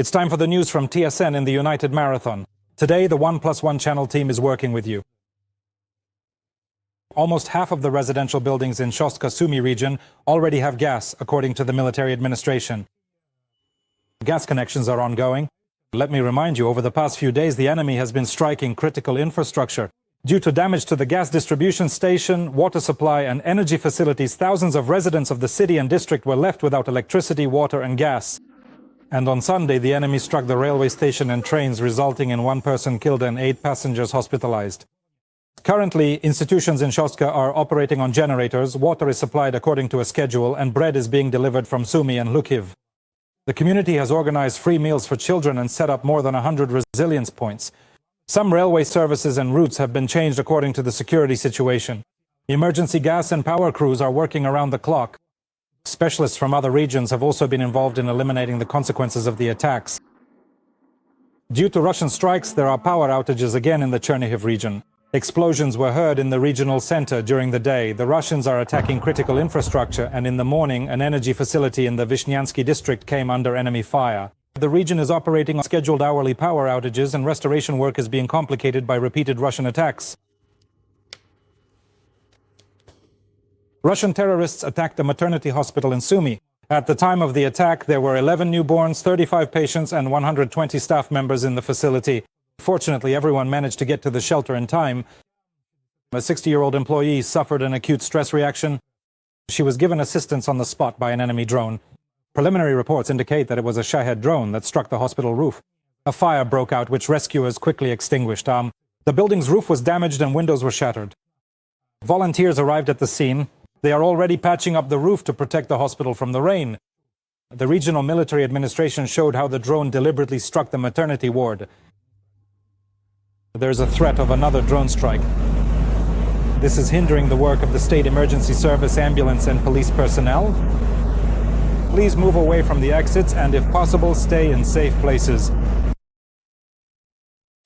It's time for the news from TSN in the United Marathon. Today, the 1+1 channel team is working with you. Almost half of the residential buildings in Sumy region already have gas, according to the military administration. Gas connections are ongoing. Let me remind you, over the past few days, the enemy has been striking critical infrastructure. Due to damage to the gas distribution station, water supply and energy facilities, thousands of residents of the city and district were left without electricity, water and gas. And on Sunday, the enemy struck the railway station and trains, resulting in 1 person killed and 8 passengers hospitalized. Currently, institutions in Shostka are operating on generators, water is supplied according to a schedule, and bread is being delivered from Sumy and Kyiv. The community has organized free meals for children and set up more than 100 resilience points. Some railway services and routes have been changed according to the security situation. Emergency gas and power crews are working around the clock. Specialists from other regions have also been involved in eliminating the consequences of the attacks. Due to Russian strikes, there are power outages again in the Chernihiv region. Explosions were heard in the regional center during the day. The Russians are attacking critical infrastructure, and in the morning, an energy facility in the Vishniansky district came under enemy fire. The region is operating on scheduled hourly power outages, and restoration work is being complicated by repeated Russian attacks. Russian terrorists attacked a maternity hospital in Sumy. At the time of the attack, there were 11 newborns, 35 patients, and 120 staff members in the facility. Fortunately, everyone managed to get to the shelter in time. A 60-year-old employee suffered an acute stress reaction. She was given assistance on the spot by an enemy drone. Preliminary reports indicate that it was a Shahed drone that struck the hospital roof. A fire broke out, which rescuers quickly extinguished. The building's roof was damaged and windows were shattered. Volunteers arrived at the scene. They are already patching up the roof to protect the hospital from the rain. The regional military administration showed how the drone deliberately struck the maternity ward. There's a threat of another drone strike. This is hindering the work of the state emergency service, ambulance and police personnel. Please move away from the exits and, if possible, stay in safe places.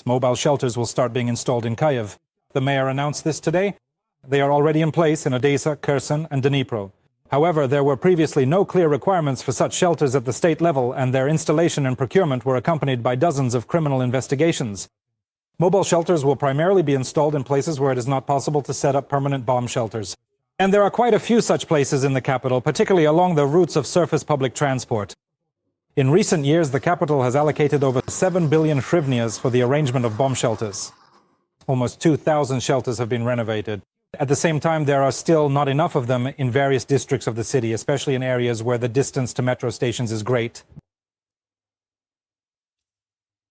Mobile shelters will start being installed in Kyiv. The mayor announced this today. They are already in place in Odessa, Kherson and Dnipro. However, there were previously no clear requirements for such shelters at the state level, and their installation and procurement were accompanied by dozens of criminal investigations. Mobile shelters will primarily be installed in places where it is not possible to set up permanent bomb shelters. And there are quite a few such places in the capital, particularly along the routes of surface public transport. In recent years, the capital has allocated over 7 billion hryvnias for the arrangement of bomb shelters. Almost 2,000 shelters have been renovated. At the same time, there are still not enough of them in various districts of the city, especially in areas where the distance to metro stations is great.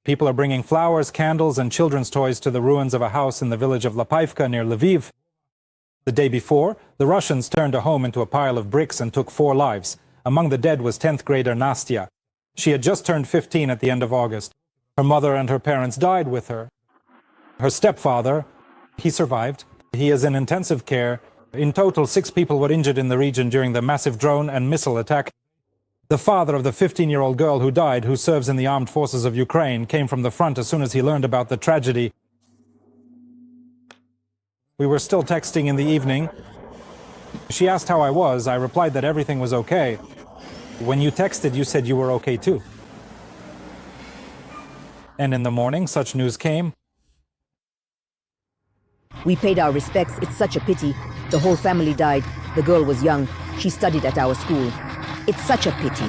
People are bringing flowers, candles, and children's toys to the ruins of a house in the village of Lapaivka near Lviv. The day before, the Russians turned a home into a pile of bricks and took 4 lives. Among the dead was 10th grader Nastya. She had just turned 15 at the end of August. Her mother and her parents died with her. Her stepfather, he survived. He is in intensive care. In total, 6 people were injured in the region during the massive drone and missile attack. The father of the 15-year-old girl who died, who serves in the armed forces of Ukraine, came from the front as soon as he learned about the tragedy. We were still texting in the evening. She asked how I was. I replied that everything was okay. When you texted, you said you were okay too. And in the morning, such news came. We paid our respects. It's such a pity. The whole family died. The girl was young. She studied at our school. It's such a pity.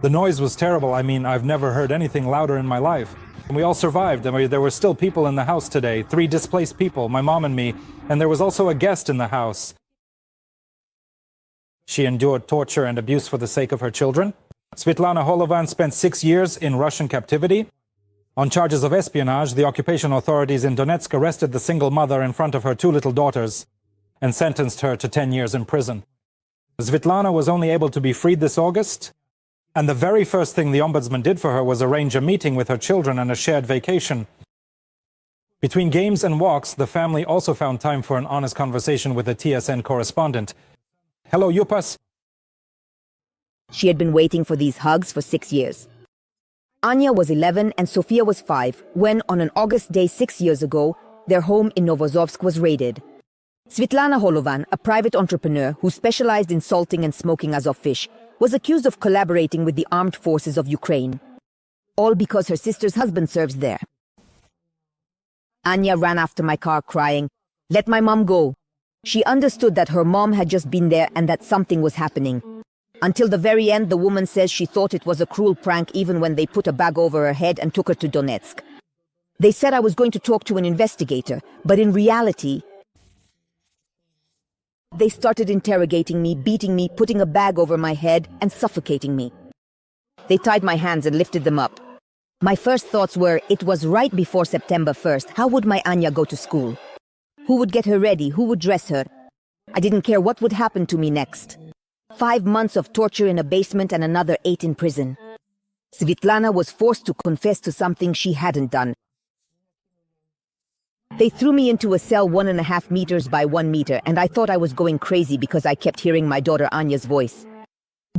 The noise was terrible. I mean, I've never heard anything louder in my life. And we all survived. I mean, there were still people in the house today. 3 displaced people, my mom and me. And there was also a guest in the house. She endured torture and abuse for the sake of her children. Svetlana Holovan spent 6 years in Russian captivity. On charges of espionage, the occupation authorities in Donetsk arrested the single mother in front of her 2 little daughters and sentenced her to 10 years in prison. Svetlana was only able to be freed this August, and the very first thing the ombudsman did for her was arrange a meeting with her children and a shared vacation. Between games and walks, the family also found time for an honest conversation with a TSN correspondent. Hello, Yupas. She had been waiting for these hugs for 6 years. Anya was 11 and Sofia was 5 when, on an August day 6 years ago, their home in Novozovsk was raided. Svetlana Holovan, a private entrepreneur who specialized in salting and smoking Azov fish, was accused of collaborating with the armed forces of Ukraine. all because her sister's husband serves there. Anya ran after my car crying, "Let my mom go." She understood that her mom had just been there and that something was happening. Until the very end, the woman says she thought it was a cruel prank even when they put a bag over her head and took her to Donetsk. They said I was going to talk to an investigator, but in reality, they started interrogating me, beating me, putting a bag over my head, and suffocating me. They tied my hands and lifted them up. My first thoughts were, it was right before September 1st. How would my Anya go to school? Who would get her ready? Who would dress her? I didn't care what would happen to me next. 5 months of torture in a basement and another 8 in prison. Svitlana was forced to confess to something she hadn't done. They threw me into a cell 1.5 meters by 1 meter, and I thought I was going crazy because I kept hearing my daughter Anya's voice.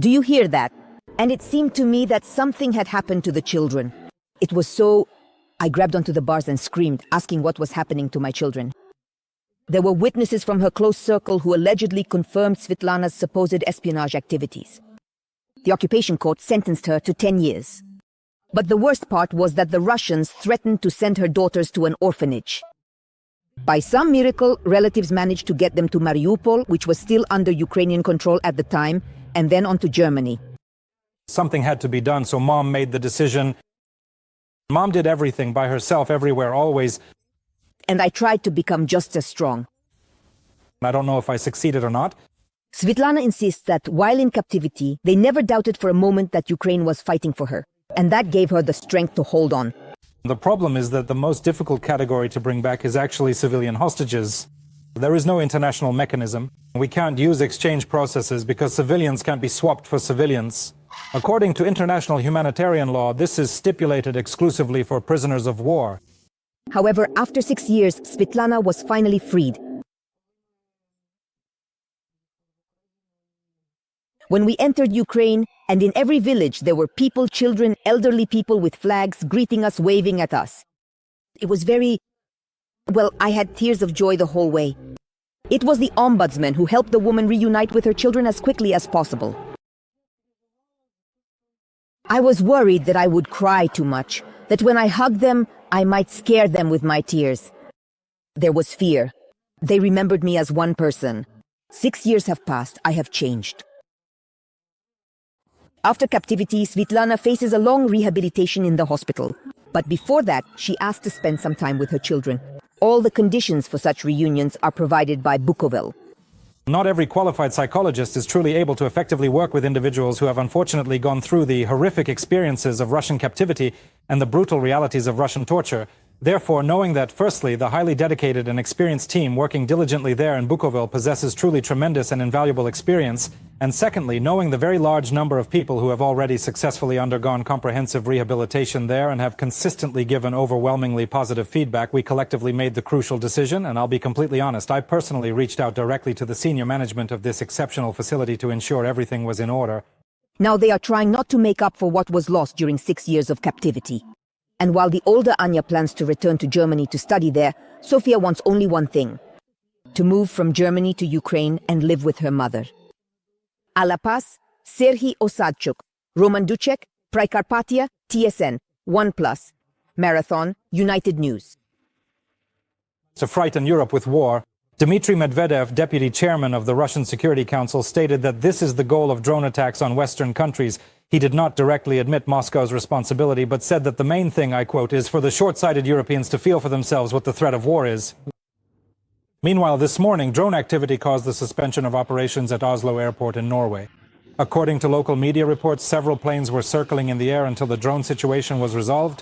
"Do you hear that?" And it seemed to me that something had happened to the children. It was so... I grabbed onto the bars and screamed, asking what was happening to my children. There were witnesses from her close circle who allegedly confirmed Svitlana's supposed espionage activities. The occupation court sentenced her to 10 years. But the worst part was that the Russians threatened to send her daughters to an orphanage. By some miracle, relatives managed to get them to Mariupol, which was still under Ukrainian control at the time, and then on to Germany. Something had to be done, so Mom made the decision. Mom did everything by herself, everywhere, always. And I tried to become just as strong. I don't know if I succeeded or not. Svitlana insists that while in captivity, they never doubted for a moment that Ukraine was fighting for her, and that gave her the strength to hold on. The problem is that the most difficult category to bring back is actually civilian hostages. There is no international mechanism. We can't use exchange processes because civilians can't be swapped for civilians. According to international humanitarian law, this is stipulated exclusively for prisoners of war. However, after 6 years, Svitlana was finally freed. When we entered Ukraine, and in every village there were people, children, elderly people with flags greeting us, waving at us. It was well, I had tears of joy the whole way. It was the ombudsman who helped the woman reunite with her children as quickly as possible. I was worried that I would cry too much, that when I hugged them, I might scare them with my tears. There was fear. They remembered me as one person. 6 years have passed. I have changed. After captivity, Svitlana faces a long rehabilitation in the hospital. But before that, she asked to spend some time with her children. All the conditions for such reunions are provided by Bukovel. Not every qualified psychologist is truly able to effectively work with individuals who have unfortunately gone through the horrific experiences of Russian captivity and the brutal realities of Russian torture. Therefore, knowing that, firstly, the highly dedicated and experienced team working diligently there in Bukovel possesses truly tremendous and invaluable experience, and secondly, knowing the very large number of people who have already successfully undergone comprehensive rehabilitation there and have consistently given overwhelmingly positive feedback, we collectively made the crucial decision, and I'll be completely honest, I personally reached out directly to the senior management of this exceptional facility to ensure everything was in order. Now they are trying not to make up for what was lost during 6 years of captivity. And while the older Anya plans to return to Germany to study there, Sofia wants only one thing: to move from Germany to Ukraine and live with her mother. A La Paz, Serhiy Osadchuk, Roman Duchek, Prikarpatia, TSN, 1+, Marathon, United News. To frighten Europe with war, Dmitry Medvedev, deputy chairman of the Russian Security Council, stated that this is the goal of drone attacks on Western countries. He did not directly admit Moscow's responsibility, but said that the main thing, I quote, is for the short-sighted Europeans to feel for themselves what the threat of war is. Meanwhile, this morning, drone activity caused the suspension of operations at Oslo Airport in Norway. According to local media reports, several planes were circling in the air until the drone situation was resolved.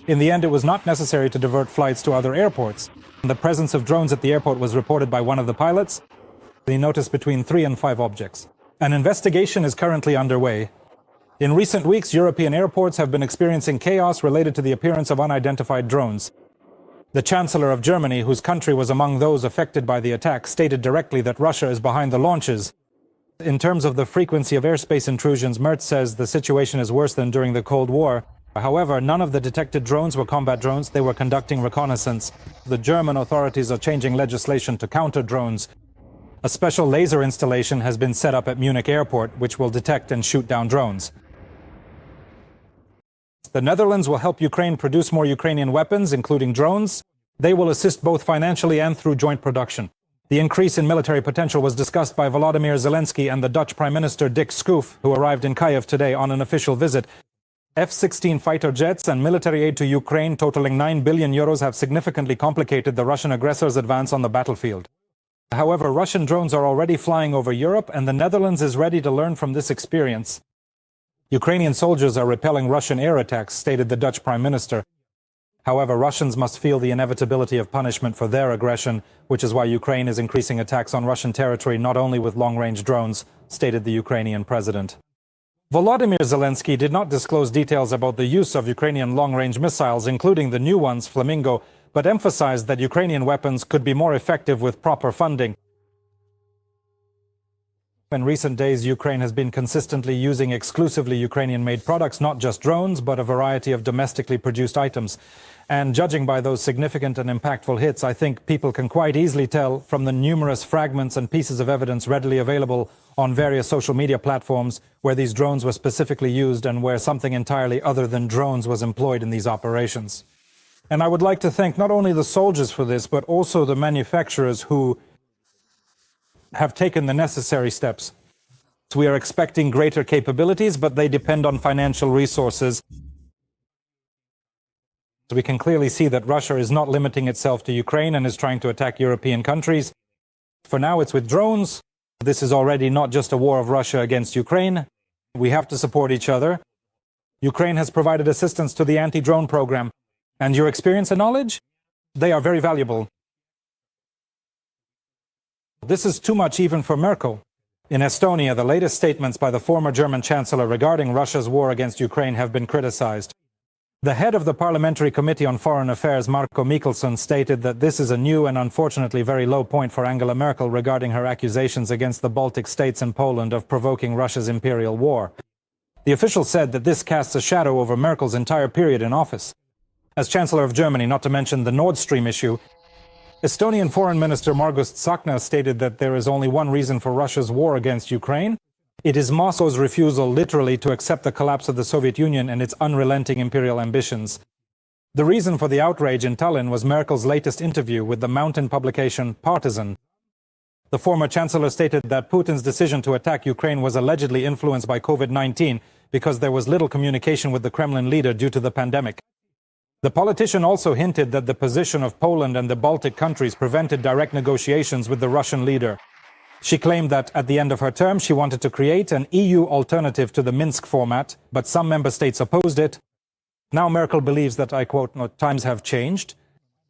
In the end, it was not necessary to divert flights to other airports. The presence of drones at the airport was reported by one of the pilots. He noticed between 3 and 5 objects. An investigation is currently underway. In recent weeks, European airports have been experiencing chaos related to the appearance of unidentified drones. The Chancellor of Germany, whose country was among those affected by the attack, stated directly that Russia is behind the launches. In terms of the frequency of airspace intrusions, Merz says the situation is worse than during the Cold War. However, none of the detected drones were combat drones. They were conducting reconnaissance. The German authorities are changing legislation to counter drones. A special laser installation has been set up at Munich Airport, which will detect and shoot down drones. The Netherlands will help Ukraine produce more Ukrainian weapons, including drones. They will assist both financially and through joint production. The increase in military potential was discussed by Volodymyr Zelensky and the Dutch Prime Minister Dick Schoof, who arrived in Kyiv today on an official visit. F-16 fighter jets and military aid to Ukraine totaling €9 billion have significantly complicated the Russian aggressor's advance on the battlefield. However, Russian drones are already flying over Europe, and the Netherlands is ready to learn from this experience. Ukrainian soldiers are repelling Russian air attacks, stated the Dutch Prime Minister. However, Russians must feel the inevitability of punishment for their aggression, which is why Ukraine is increasing attacks on Russian territory not only with long-range drones, stated the Ukrainian president. Volodymyr Zelensky did not disclose details about the use of Ukrainian long-range missiles, including the new ones, Flamingo, but emphasized that Ukrainian weapons could be more effective with proper funding. In recent days, Ukraine has been consistently using exclusively Ukrainian-made products, not just drones, but a variety of domestically produced items. And judging by those significant and impactful hits, I think people can quite easily tell from the numerous fragments and pieces of evidence readily available on various social media platforms where these drones were specifically used and where something entirely other than drones was employed in these operations. And I would like to thank not only the soldiers for this, but also the manufacturers who have taken the necessary steps. We are expecting greater capabilities, but they depend on financial resources. We can clearly see that Russia is not limiting itself to Ukraine and is trying to attack European countries. For now, it's with drones. This is already not just a war of Russia against Ukraine. We have to support each other. Ukraine has provided assistance to the anti-drone program. And your experience and knowledge? They are very valuable. This is too much even for Merkel. In Estonia, the latest statements by the former German Chancellor regarding Russia's war against Ukraine have been criticized. The head of the Parliamentary Committee on Foreign Affairs, Marko Mikkelsen, stated that this is a new and unfortunately very low point for Angela Merkel regarding her accusations against the Baltic states and Poland of provoking Russia's imperial war. The official said that this casts a shadow over Merkel's entire period in office. As Chancellor of Germany, not to mention the Nord Stream issue, Estonian Foreign Minister Margus Tsahkna stated that there is only one reason for Russia's war against Ukraine. It is Moscow's refusal literally to accept the collapse of the Soviet Union and its unrelenting imperial ambitions. The reason for the outrage in Tallinn was Merkel's latest interview with the mountain publication Partisan. The former chancellor stated that Putin's decision to attack Ukraine was allegedly influenced by COVID-19 because there was little communication with the Kremlin leader due to the pandemic. The politician also hinted that the position of Poland and the Baltic countries prevented direct negotiations with the Russian leader. She claimed that at the end of her term, she wanted to create an EU alternative to the Minsk format, but some member states opposed it. Now Merkel believes that, I quote, times have changed,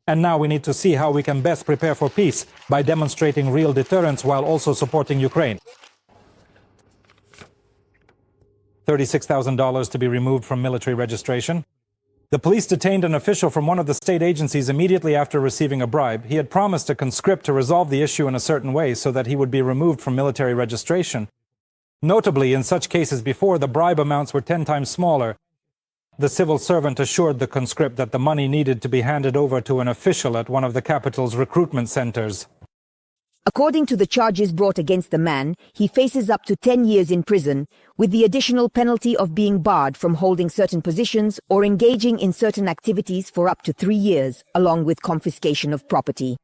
and now we need to see how we can best prepare for peace by demonstrating real deterrence while also supporting Ukraine. $36,000 to be removed from military registration. The police detained an official from one of the state agencies immediately after receiving a bribe. He had promised a conscript to resolve the issue in a certain way so that he would be removed from military registration. Notably, in such cases before, the bribe amounts were 10 times smaller. The civil servant assured the conscript that the money needed to be handed over to an official at one of the capital's recruitment centers. According to the charges brought against the man, he faces up to 10 years in prison, with the additional penalty of being barred from holding certain positions or engaging in certain activities for up to 3 years, along with confiscation of property.